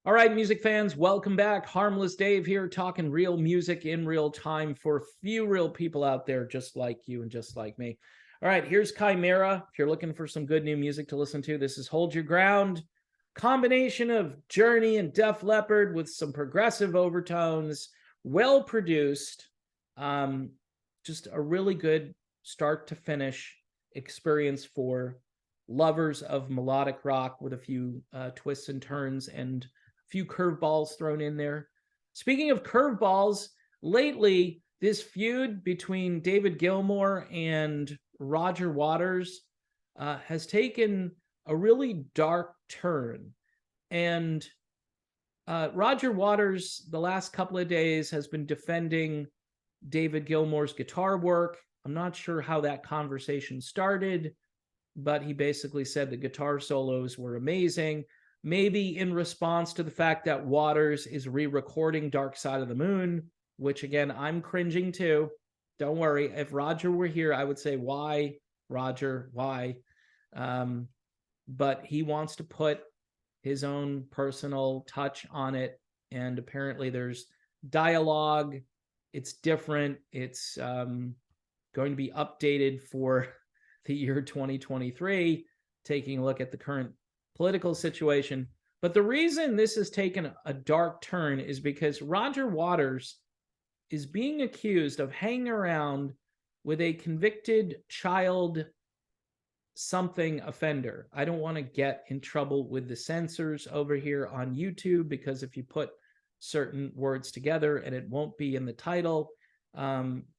All right, music fans, welcome back. Harmless Dave here, talking real music in real time for a few real people out there just like you and just like me. All right, here's Chimera. If you're looking for some good new music to listen to, this is Hold Your Ground. Combination of Journey and Def Leppard with some progressive overtones, well produced. Just a really good start to finish experience for lovers of melodic rock with a few twists and turns and few curveballs thrown in there. Speaking of curveballs, lately, this feud between David Gilmour and Roger Waters has taken a really dark turn. And Roger Waters, the last couple of days, has been defending David Gilmour's guitar work. I'm not sure how that conversation started, but he basically said the guitar solos were amazing. Maybe in response to the fact that Waters is re-recording Dark Side of the Moon, which again, I'm cringing to. Don't worry. If Roger were here, I would say, why, Roger, why? But he wants to put his own personal touch on it. And apparently there's dialogue. It's different. It's going to be updated for the year 2023, taking a look at the current political situation. But the reason this has taken a dark turn is because Roger Waters is being accused of hanging around with a convicted child something offender. I don't want to get in trouble with the censors over here on YouTube, because if you put certain words together and it won't be in the title,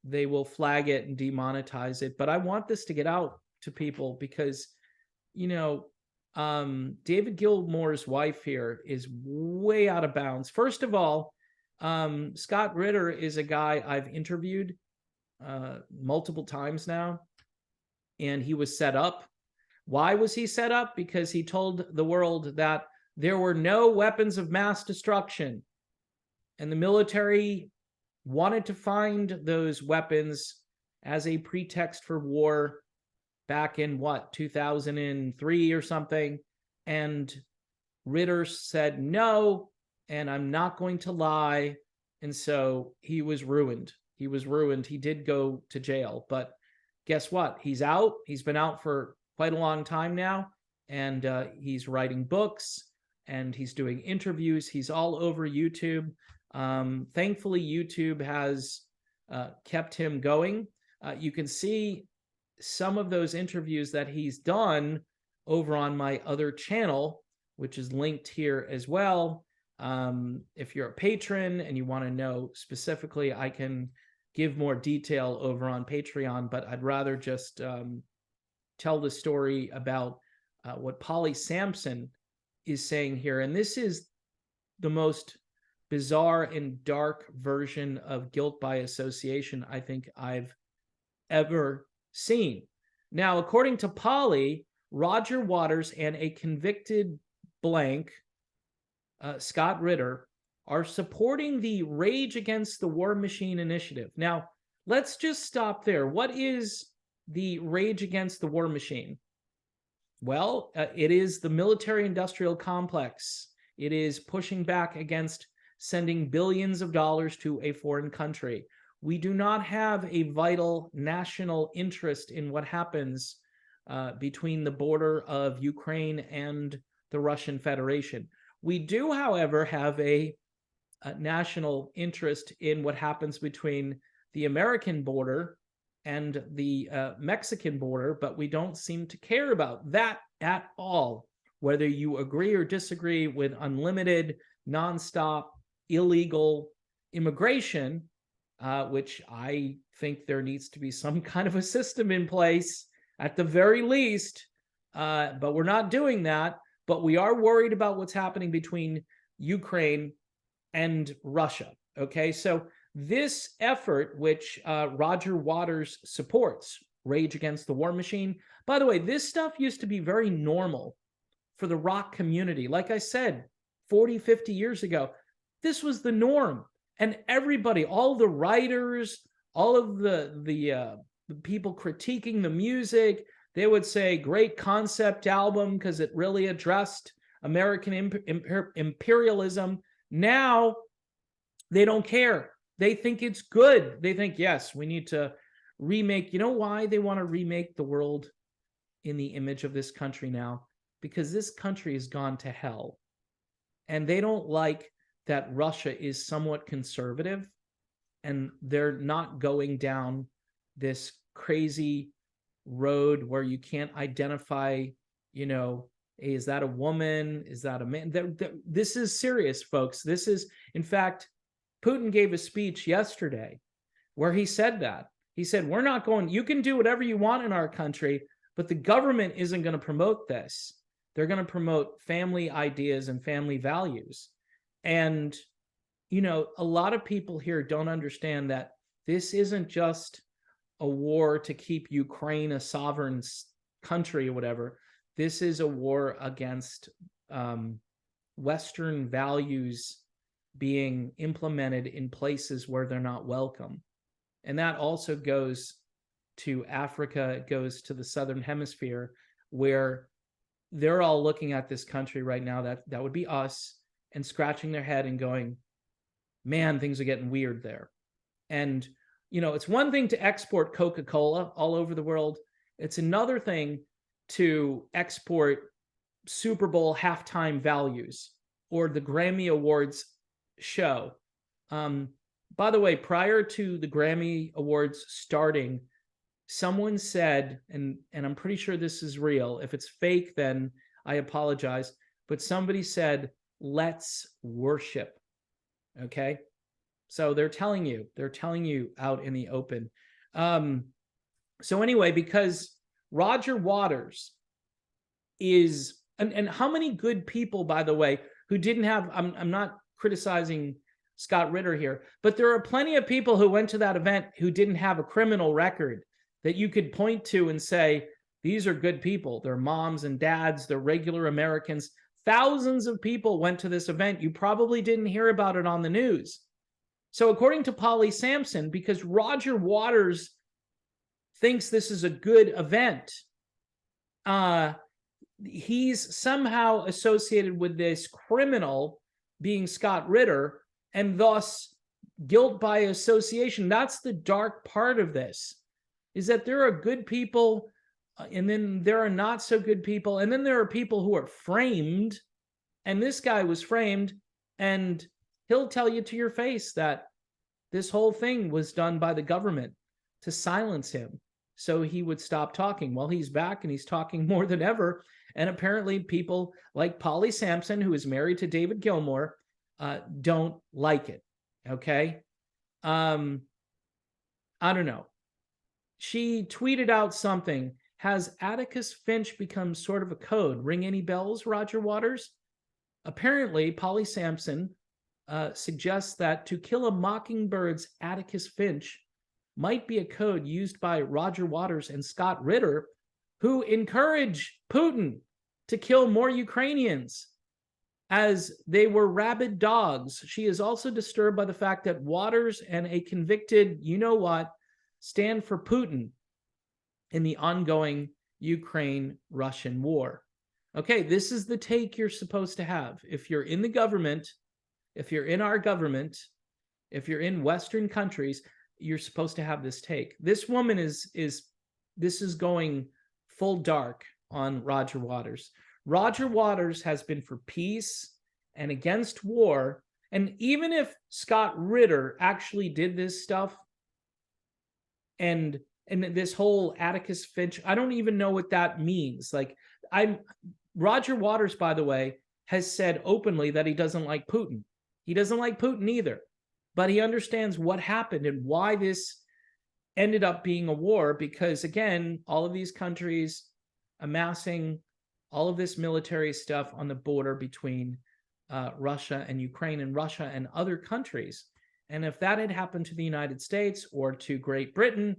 they will flag it and demonetize it. But I want this to get out to people because, you know, David Gilmour's wife here is way out of bounds. First of all, Scott Ritter is a guy I've interviewed multiple times now, and he was set up. Why was he set up? Because he told the world that there were no weapons of mass destruction, and the military wanted to find those weapons as a pretext for war back in 2003 or something. And Ritter said no, and I'm not going to lie. And so he was ruined. He was ruined. He did go to jail, but guess what? He's out. He's been out for quite a long time now, and he's writing books and he's doing interviews. He's all over YouTube. Thankfully, YouTube has kept him going. You can see some of those interviews that he's done over on my other channel, which is linked here as well. If you're a patron and you want to know specifically, I can give more detail over on Patreon, but I'd rather just tell the story about what Polly Sampson is saying here. And this is the most bizarre and dark version of guilt by association I think I've ever seen. Now, according to Polly, Roger Waters and a convicted blank, Scott Ritter, are supporting the Rage Against the War Machine initiative. Now, let's just stop there. What is the Rage Against the War Machine? Well, it is the military-industrial complex. It is pushing back against sending billions of dollars to a foreign country. We do not have a vital national interest in what happens between the border of Ukraine and the Russian Federation. We do, however, have a national interest in what happens between the American border and the Mexican border, but we don't seem to care about that at all, whether you agree or disagree with unlimited, nonstop, illegal immigration, which I think there needs to be some kind of a system in place at the very least, but we're not doing that. But we are worried about what's happening between Ukraine and Russia. Okay, so this effort, which Roger Waters supports, Rage Against the War Machine. By the way, this stuff used to be very normal for the rock community. Like I said, 40, 50 years ago, this was the norm. And everybody, all the writers, all of the people critiquing the music, they would say, great concept album because it really addressed American imperialism. Now they don't care. They think it's good. They think, yes, we need to remake. You know why they want to remake the world in the image of this country now? Because this country has gone to hell. And they don't like that Russia is somewhat conservative and they're not going down this crazy road where you can't identify, you know, hey, is that a woman? Is that a man? This is serious, folks. This is, in fact, Putin gave a speech yesterday where he said that. He said, we're not going, you can do whatever you want in our country, but the government isn't going to promote this. They're going to promote family ideas and family values. And, you know, a lot of people here don't understand that this isn't just a war to keep Ukraine a sovereign country or whatever. This is a war against Western values being implemented in places where they're not welcome. And that also goes to Africa, it goes to the Southern Hemisphere, where they're all looking at this country right now, that would be us, and scratching their head and going, man, things are getting weird there. And, you know, it's one thing to export Coca-Cola all over the world. It's another thing to export Super Bowl halftime values or the Grammy Awards show. By the way, prior to the Grammy Awards starting, someone said, and I'm pretty sure this is real. If it's fake, then I apologize. But somebody said, let's worship. Okay. So they're telling you out in the open. So anyway, because Roger Waters is, and how many good people, by the way, who didn't have, I'm not criticizing Scott Ritter here, but there are plenty of people who went to that event who didn't have a criminal record that you could point to and say, these are good people. They're moms and dads. They're regular Americans. Thousands of people went to this event. You probably didn't hear about it on the news. So according to Polly Sampson, because Roger Waters thinks this is a good event, he's somehow associated with this criminal being Scott Ritter, and thus guilt by association. That's the dark part of this, is that there are good people, and then there are not so good people, and then there are people who are framed, and this guy was framed, and he'll tell you to your face that this whole thing was done by the government to silence him so he would stop talking. Well, he's back and he's talking more than ever, and apparently people like Polly Sampson, who is married to David Gilmour, don't like it. Okay. I don't know. She tweeted out something. Has Atticus Finch become sort of a code? Ring any bells, Roger Waters? Apparently, Polly Sampson suggests that To Kill a Mockingbird's Atticus Finch might be a code used by Roger Waters and Scott Ritter, who encourage Putin to kill more Ukrainians as they were rabid dogs. She is also disturbed by the fact that Waters and a convicted, you know what, stand for Putin in the ongoing Ukraine-Russian war. Okay, this is the take you're supposed to have. If you're in the government, if you're in our government, if you're in Western countries, you're supposed to have this take. This woman this is going full dark on Roger Waters. Roger Waters has been for peace and against war. And even if Scott Ritter actually did this stuff, and this whole Atticus Finch, I don't even know what that means. Like, Roger Waters, by the way, has said openly that he doesn't like Putin. He doesn't like Putin either, but he understands what happened and why this ended up being a war, because again, all of these countries amassing all of this military stuff on the border between Russia and Ukraine, and Russia and other countries. And if that had happened to the United States or to Great Britain,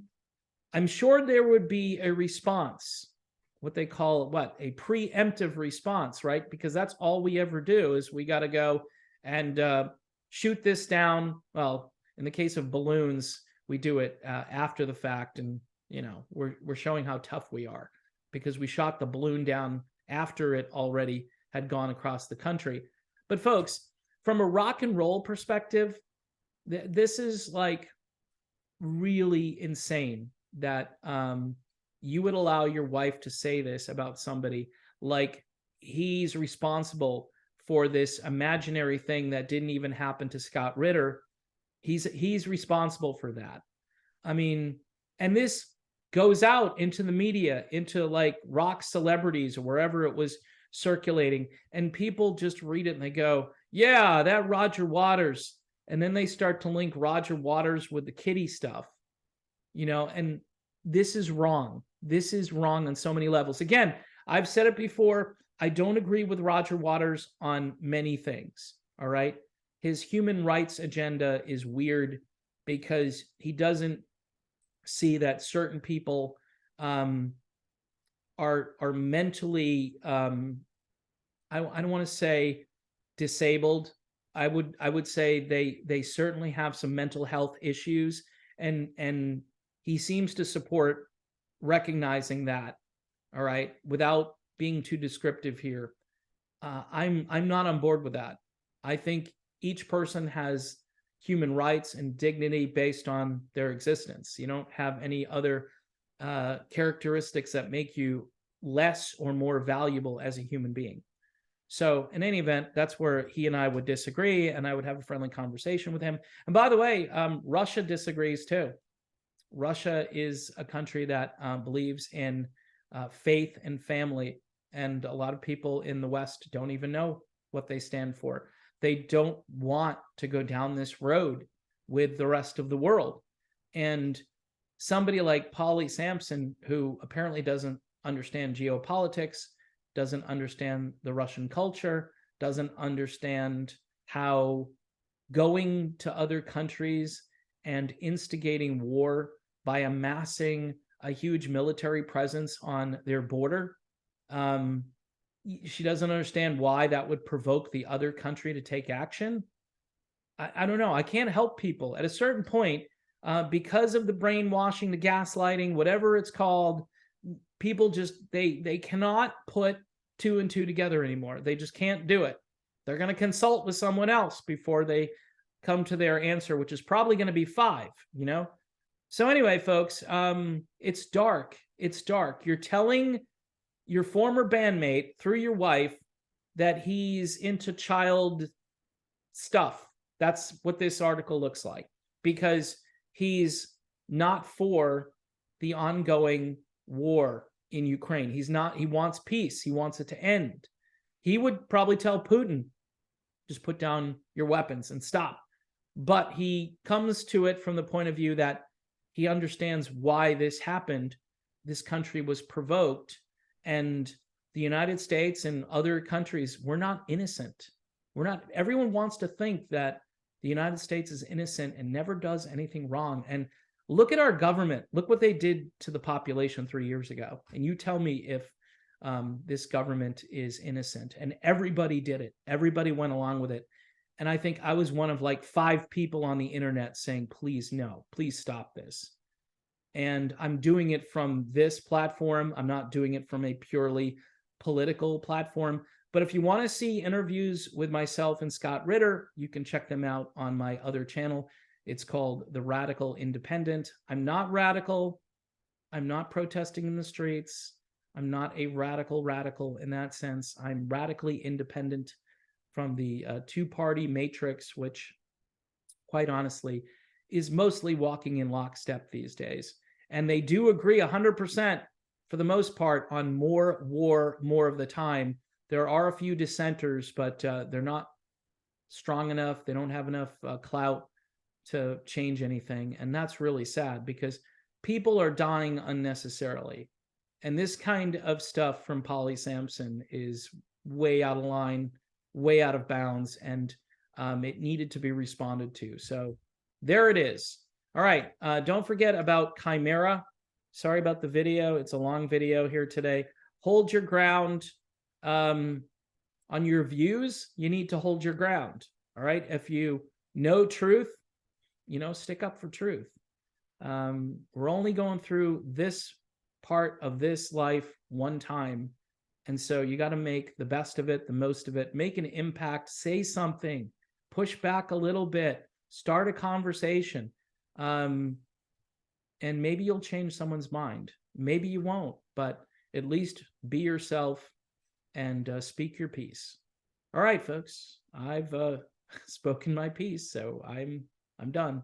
I'm sure there would be a response, what they call a preemptive response, right? Because that's all we ever do, is we got to go and shoot this down. Well, in the case of balloons, we do it after the fact, and you know, we're showing how tough we are because we shot the balloon down after it already had gone across the country. But folks, from a rock and roll perspective, this is like really insane that you would allow your wife to say this about somebody, like he's responsible for this imaginary thing that didn't even happen to Scott Ritter. He's responsible for that. I mean, and this goes out into the media, into like rock celebrities or wherever it was circulating, and people just read it and they go, yeah, that Roger Waters. And then they start to link Roger Waters with the kitty stuff, you know, and this is wrong. This is wrong on so many levels. Again, I've said it before. I don't agree with Roger Waters on many things. All right. His human rights agenda is weird because he doesn't see that certain people are mentally I don't want to say disabled. I would say they certainly have some mental health issues, and he seems to support recognizing that. All right, without being too descriptive here, I'm not on board with that. I think each person has human rights and dignity based on their existence. You don't have any other characteristics that make you less or more valuable as a human being. So in any event, that's where he and I would disagree, and I would have a friendly conversation with him. And by the way, Russia disagrees too. Russia is a country that believes in faith and family, and a lot of people in the West don't even know what they stand for. They don't want to go down this road with the rest of the world. And somebody like Polly Sampson, who apparently doesn't understand geopolitics, doesn't understand the Russian culture, doesn't understand how going to other countries and instigating war by amassing a huge military presence on their border, she doesn't understand why that would provoke the other country to take action. I don't know. I can't help people. At a certain point, because of the brainwashing, the gaslighting, whatever it's called, people just, they cannot put two and two together anymore. They just can't do it. They're going to consult with someone else before they come to their answer, which is probably going to be 5, you know? So anyway, folks, it's dark. It's dark. You're telling your former bandmate through your wife that he's into child stuff. That's what this article looks like, because he's not for the ongoing war in Ukraine. He's not. He wants peace. He wants it to end. He would probably tell Putin, just put down your weapons and stop. But he comes to it from the point of view that he understands why this happened. This country was provoked, and the United States and other countries, we're not innocent. We're not. Everyone wants to think that the United States is innocent and never does anything wrong. And look at our government. Look what they did to the population 3 years ago. And you tell me if this government is innocent. And everybody did it. Everybody went along with it. And I think I was one of like 5 people on the internet saying, please, no, please stop this. And I'm doing it from this platform. I'm not doing it from a purely political platform. But if you want to see interviews with myself and Scott Ritter, you can check them out on my other channel. It's called The Radical Independent. I'm not radical. I'm not protesting in the streets. I'm not a radical in that sense. I'm radically independent from the two-party matrix, which, quite honestly, is mostly walking in lockstep these days. And they do agree 100%, for the most part, on more war more of the time. There are a few dissenters, but they're not strong enough. They don't have enough clout to change anything. And that's really sad, because people are dying unnecessarily. And this kind of stuff from Polly Sampson is way out of line, way out of bounds, and it needed to be responded to. So there it is. All right. Don't forget about Chimera. Sorry about the video. It's a long video here today. Hold your ground. On your views, you need to hold your ground. All right. If you know truth, you know, stick up for truth. We're only going through this part of this life one time. And so you got to make the best of it, the most of it, make an impact, say something, push back a little bit, start a conversation. And maybe you'll change someone's mind. Maybe you won't, but at least be yourself and speak your piece. All right, folks, I've spoken my piece, so I'm done.